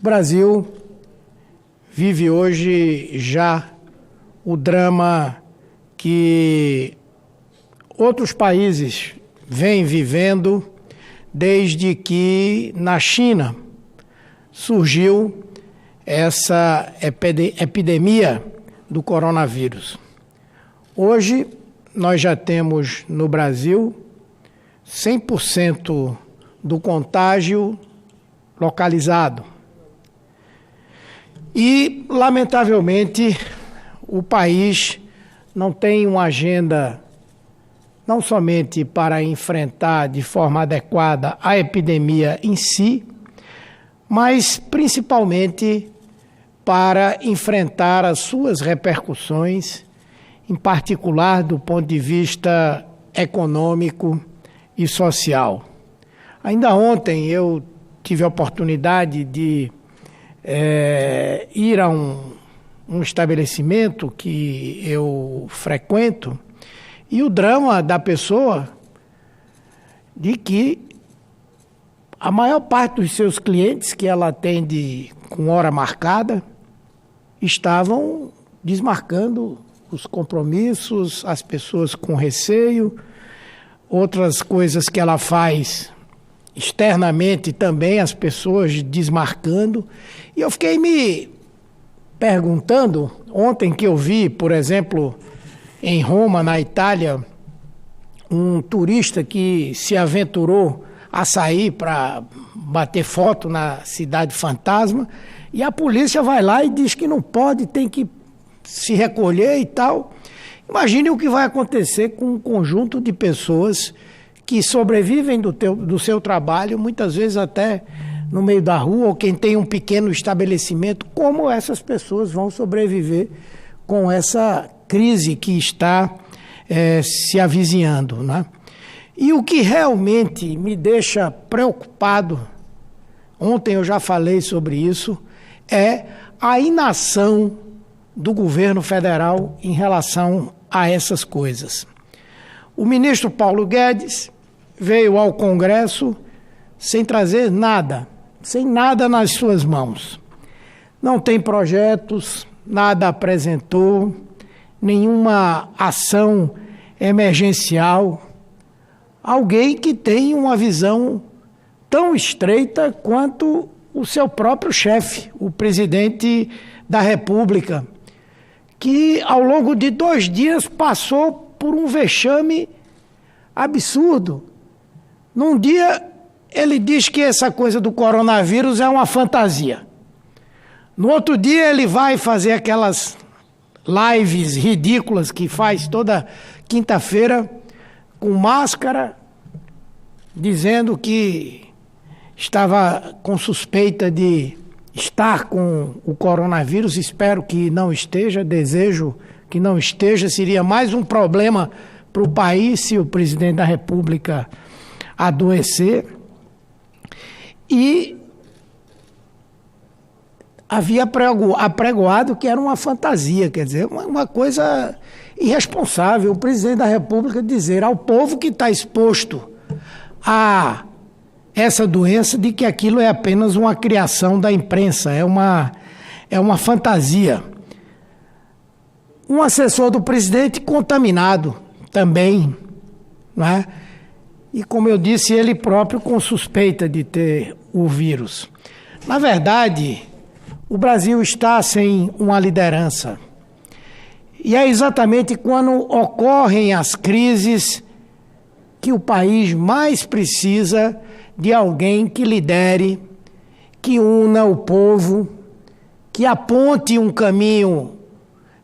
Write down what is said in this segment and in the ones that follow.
O Brasil vive hoje já o drama que outros países vêm vivendo desde que na China surgiu essa epidemia do coronavírus. Hoje nós já temos no Brasil 100% do contágio localizado. E, lamentavelmente, o país não tem uma agenda não somente para enfrentar de forma adequada a epidemia em si, mas principalmente para enfrentar as suas repercussões, em particular do ponto de vista econômico e social. Ainda ontem eu tive a oportunidade de ir a um estabelecimento que eu frequento e o drama da pessoa de que a maior parte dos seus clientes que ela atende com hora marcada estavam desmarcando os compromissos, as pessoas com receio, outras coisas que ela faz externamente também, as pessoas desmarcando. E eu fiquei me perguntando, ontem que eu vi, por exemplo, em Roma, na Itália, um turista que se aventurou a sair para bater foto na cidade fantasma, e a polícia vai lá e diz que não pode, tem que se recolher e tal. Imagine o que vai acontecer com um conjunto de pessoas que sobrevivem do seu trabalho, muitas vezes até no meio da rua, ou quem tem um pequeno estabelecimento, como essas pessoas vão sobreviver com essa crise que está se avizinhando, né? E o que realmente me deixa preocupado, ontem eu já falei sobre isso, é a inação do governo federal em relação a essas coisas. O ministro Paulo Guedes veio ao Congresso sem trazer nada, sem nada nas suas mãos. Não tem projetos, nada apresentou, nenhuma ação emergencial. Alguém que tem uma visão tão estreita quanto o seu próprio chefe, o presidente da República, que ao longo de 2 dias passou por um vexame absurdo. Num dia ele diz que essa coisa do coronavírus é uma fantasia. No outro dia ele vai fazer aquelas lives ridículas que faz toda quinta-feira com máscara, dizendo que estava com suspeita de estar com o coronavírus. Espero que não esteja, desejo que não esteja. Seria mais um problema para o país se o presidente da República adoecer. E havia apregoado que era uma fantasia, quer dizer, uma coisa irresponsável. O presidente da República dizer ao povo que está exposto a essa doença de que aquilo é apenas uma criação da imprensa, é uma fantasia. Um assessor do presidente contaminado também, né? E como eu disse, ele próprio com suspeita de ter o vírus. Na verdade, o Brasil está sem uma liderança. E é exatamente quando ocorrem as crises que o país mais precisa de alguém que lidere, que una o povo, que aponte um caminho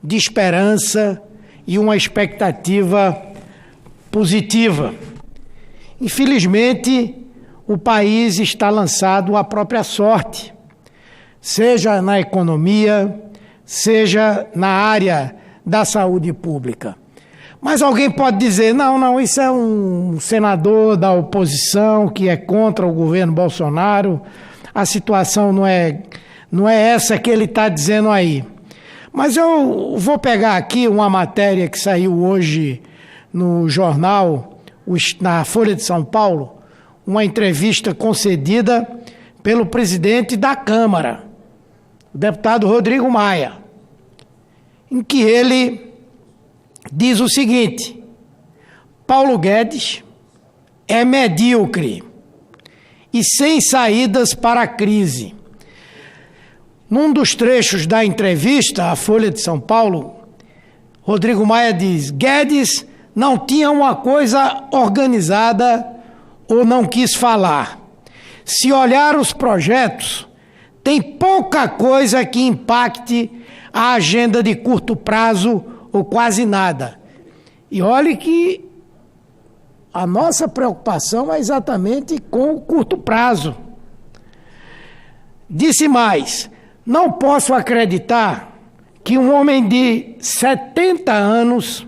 de esperança e uma expectativa positiva. Infelizmente, o país está lançado à própria sorte, seja na economia, seja na área da saúde pública. Mas alguém pode dizer, não, isso é um senador da oposição que é contra o governo Bolsonaro, a situação não é essa que ele está dizendo aí. Mas eu vou pegar aqui uma matéria que saiu hoje no jornal, na Folha de São Paulo, uma entrevista concedida pelo presidente da Câmara, o deputado Rodrigo Maia, em que ele diz o seguinte: Paulo Guedes é medíocre e sem saídas para a crise. Num dos trechos da entrevista à Folha de São Paulo, Rodrigo Maia diz: Guedes não tinha uma coisa organizada ou não quis falar. Se olhar os projetos, tem pouca coisa que impacte a agenda de curto prazo ou quase nada. E olhe que a nossa preocupação é exatamente com o curto prazo. Disse mais: não posso acreditar que um homem de 70 anos,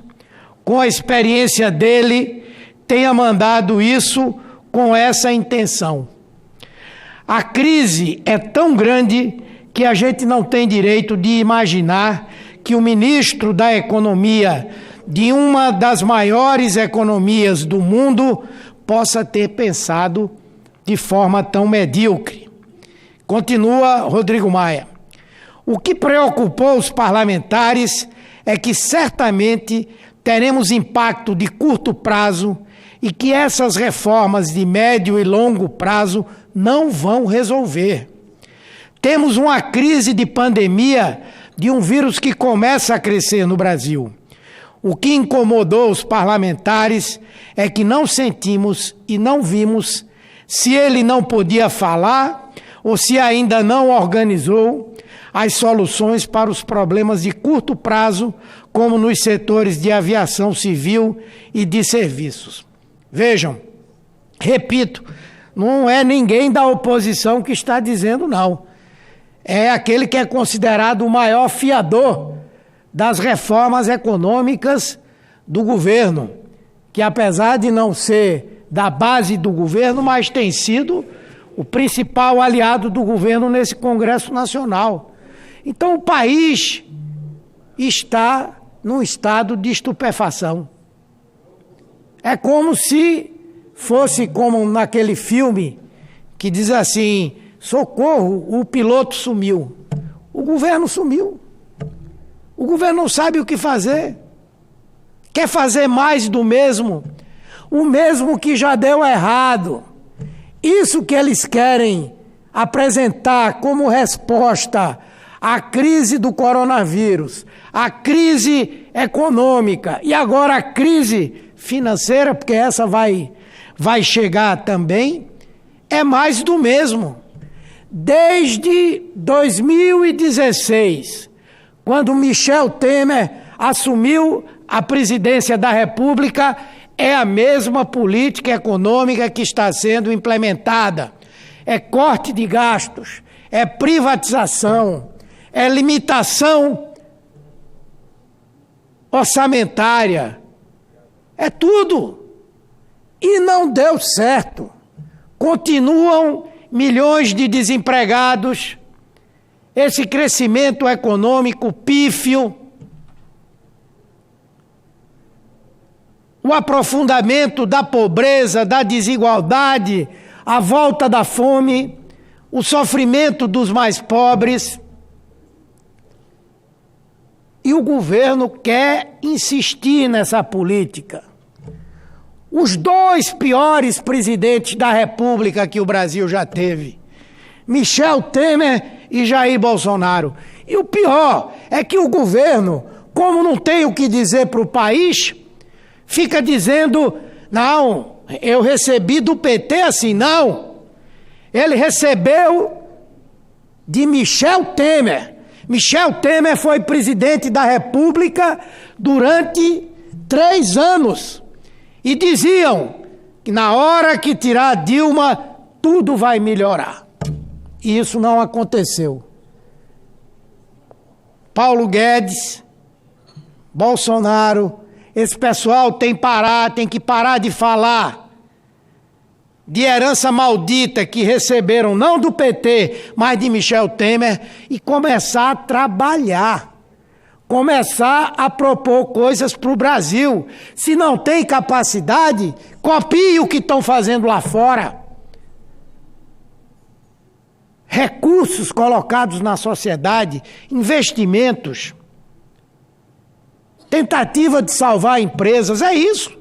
com a experiência dele, tenha mandado isso com essa intenção. A crise é tão grande que a gente não tem direito de imaginar que o ministro da Economia de uma das maiores economias do mundo possa ter pensado de forma tão medíocre. Continua Rodrigo Maia: o que preocupou os parlamentares é que certamente teremos impacto de curto prazo e que essas reformas de médio e longo prazo não vão resolver. Temos uma crise de pandemia de um vírus que começa a crescer no Brasil. O que incomodou os parlamentares é que não sentimos e não vimos se ele não podia falar ou se ainda não organizou as soluções para os problemas de curto prazo, como nos setores de aviação civil e de serviços. Vejam, repito, não é ninguém da oposição que está dizendo não. É aquele que é considerado o maior fiador das reformas econômicas do governo, que apesar de não ser da base do governo, mas tem sido o principal aliado do governo nesse Congresso Nacional. Então o país está num estado de estupefação. É como se fosse como naquele filme que diz assim: socorro, o piloto sumiu. O governo sumiu. O governo não sabe o que fazer. Quer fazer mais do mesmo. O mesmo que já deu errado. Isso que eles querem apresentar como resposta à crise do coronavírus, à crise econômica e agora a crise financeira, porque essa vai chegar também, é mais do mesmo. Desde 2016, quando Michel Temer assumiu a presidência da República, é a mesma política econômica que está sendo implementada. É corte de gastos, é privatização, é limitação orçamentária, é tudo. E não deu certo. Continuam milhões de desempregados, esse crescimento econômico pífio, o aprofundamento da pobreza, da desigualdade, a volta da fome, o sofrimento dos mais pobres. E o governo quer insistir nessa política. Os dois piores presidentes da República que o Brasil já teve, Michel Temer e Jair Bolsonaro. E o pior é que o governo, como não tem o que dizer para o país, fica dizendo: não, eu recebi do PT assim. Não, ele recebeu de Michel Temer. Michel Temer foi presidente da República durante 3 anos. E diziam que na hora que tirar Dilma, tudo vai melhorar. E isso não aconteceu. Paulo Guedes, Bolsonaro, esse pessoal tem que parar de falar de herança maldita que receberam não do PT, mas de Michel Temer, e começar a trabalhar. Começar a propor coisas para o Brasil. Se não tem capacidade, copie o que estão fazendo lá fora. recursos colocados na sociedade, investimentos, tentativa de salvar empresas, é isso.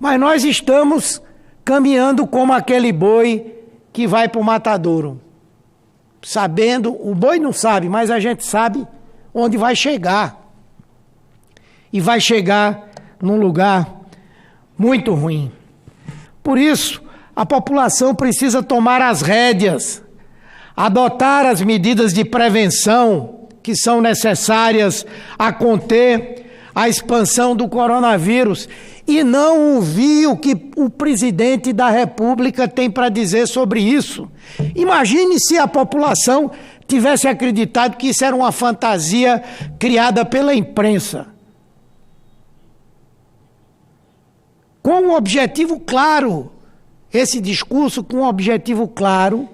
Mas nós estamos caminhando como aquele boi que vai para o matadouro. Sabendo, o boi não sabe, mas a gente sabe onde vai chegar. E vai chegar num lugar muito ruim. Por isso, a população precisa tomar as rédeas, adotar as medidas de prevenção que são necessárias a conter a expansão do coronavírus e não ouvir o que o presidente da República tem para dizer sobre isso. Imagine se a população tivesse acreditado que isso era uma fantasia criada pela imprensa. Com um objetivo claro, esse discurso com um objetivo claro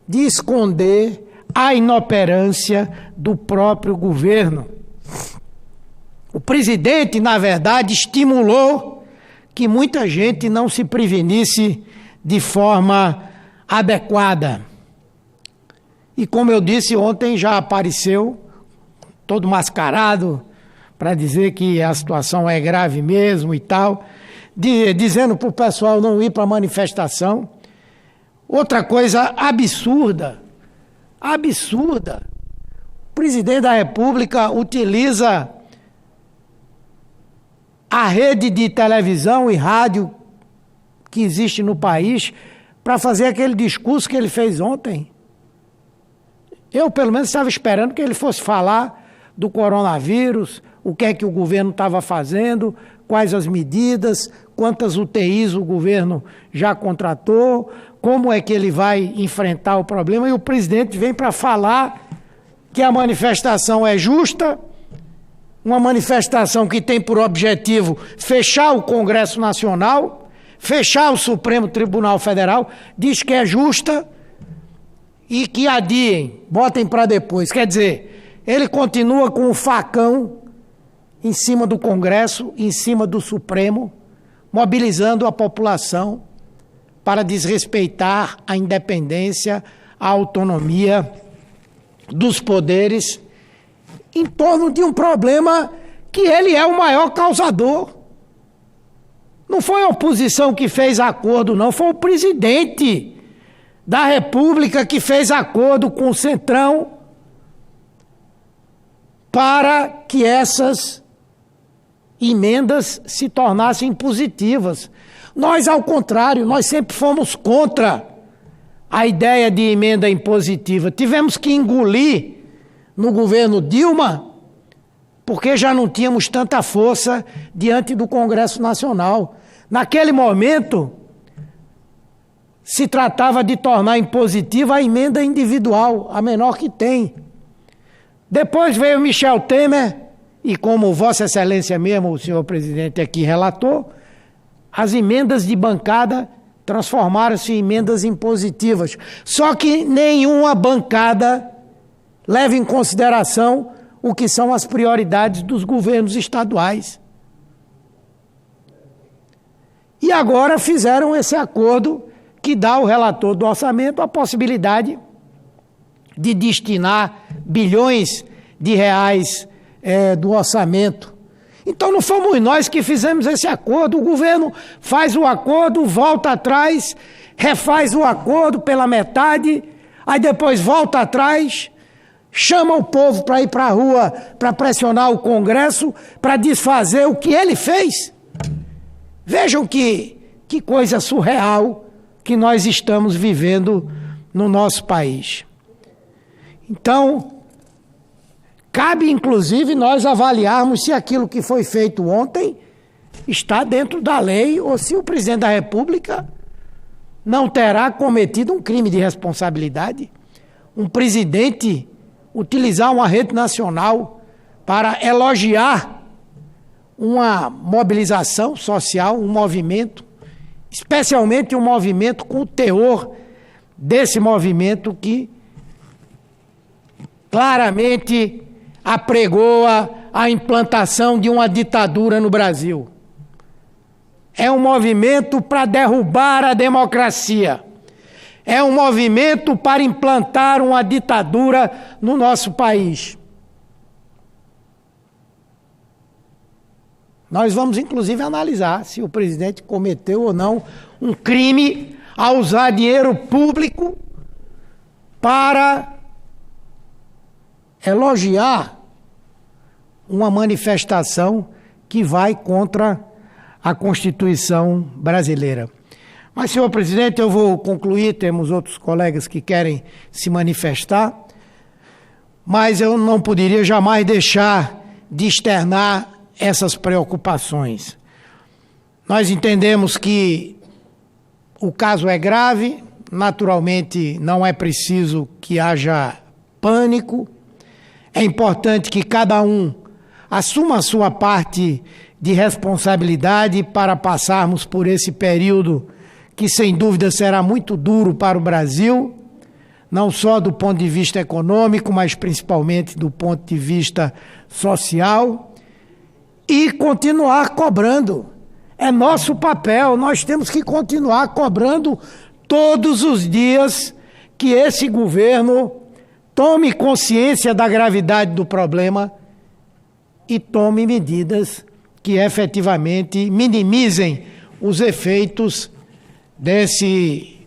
de esconder a inoperância do próprio governo. O presidente, na verdade, estimulou que muita gente não se prevenisse de forma adequada. E como eu disse ontem, já apareceu todo mascarado para dizer que a situação é grave mesmo e tal, dizendo para o pessoal não ir para a manifestação. Outra coisa absurda, o presidente da República utiliza a rede de televisão e rádio que existe no país para fazer aquele discurso que ele fez ontem. Eu, pelo menos, estava esperando que ele fosse falar do coronavírus, o que é que o governo estava fazendo, quais as medidas, quantas UTIs o governo já contratou, como é que ele vai enfrentar o problema. E o presidente vem para falar que a manifestação é justa, uma manifestação que tem por objetivo fechar o Congresso Nacional, fechar o Supremo Tribunal Federal, diz que é justa e que adiem, botem para depois. Quer dizer, ele continua com o facão em cima do Congresso, em cima do Supremo, mobilizando a população para desrespeitar a independência, a autonomia dos poderes, em torno de um problema que ele é o maior causador. Não foi a oposição que fez acordo, não, foi o presidente da República que fez acordo com o Centrão para que essas emendas se tornassem positivas. Nós, ao contrário, nós sempre fomos contra a ideia de emenda impositiva. Tivemos que engolir no governo Dilma, porque já não tínhamos tanta força diante do Congresso Nacional. Naquele momento, se tratava de tornar impositiva a emenda individual, a menor que tem. Depois veio Michel Temer, e como Vossa Excelência mesmo, o senhor presidente aqui relatou, as emendas de bancada transformaram-se em emendas impositivas. Só que nenhuma bancada leva em consideração o que são as prioridades dos governos estaduais. E agora fizeram esse acordo que dá ao relator do orçamento a possibilidade de destinar bilhões de reais do orçamento. Então não fomos nós que fizemos esse acordo, o governo faz o acordo, volta atrás, refaz o acordo pela metade, aí depois volta atrás, chama o povo para ir para a rua para pressionar o Congresso para desfazer o que ele fez. Vejam que coisa surreal que nós estamos vivendo no nosso país. Então, cabe inclusive nós avaliarmos se aquilo que foi feito ontem está dentro da lei ou se o presidente da República não terá cometido um crime de responsabilidade. Um presidente utilizar uma rede nacional para elogiar uma mobilização social, um movimento, especialmente um movimento com o teor desse movimento que claramente apregoa a implantação de uma ditadura no Brasil. É um movimento para derrubar a democracia. é um movimento para implantar uma ditadura no nosso país. Nós vamos, inclusive, analisar se o presidente cometeu ou não um crime ao usar dinheiro público para elogiar uma manifestação que vai contra a Constituição brasileira. Mas, senhor presidente, eu vou concluir, temos outros colegas que querem se manifestar, mas eu não poderia jamais deixar de externar essas preocupações. Nós entendemos que o caso é grave, naturalmente não é preciso que haja pânico, é importante que cada um assuma a sua parte de responsabilidade para passarmos por esse período que sem dúvida será muito duro para o Brasil, não só do ponto de vista econômico, mas principalmente do ponto de vista social, e continuar cobrando. É nosso papel, nós temos que continuar cobrando todos os dias que esse governo tome consciência da gravidade do problema e tome medidas que efetivamente minimizem os efeitos desse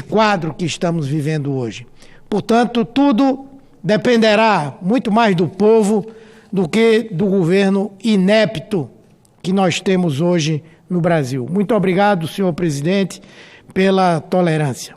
quadro que estamos vivendo hoje. Portanto, tudo dependerá muito mais do povo do que do governo inepto que nós temos hoje no Brasil. Muito obrigado, senhor presidente, pela tolerância.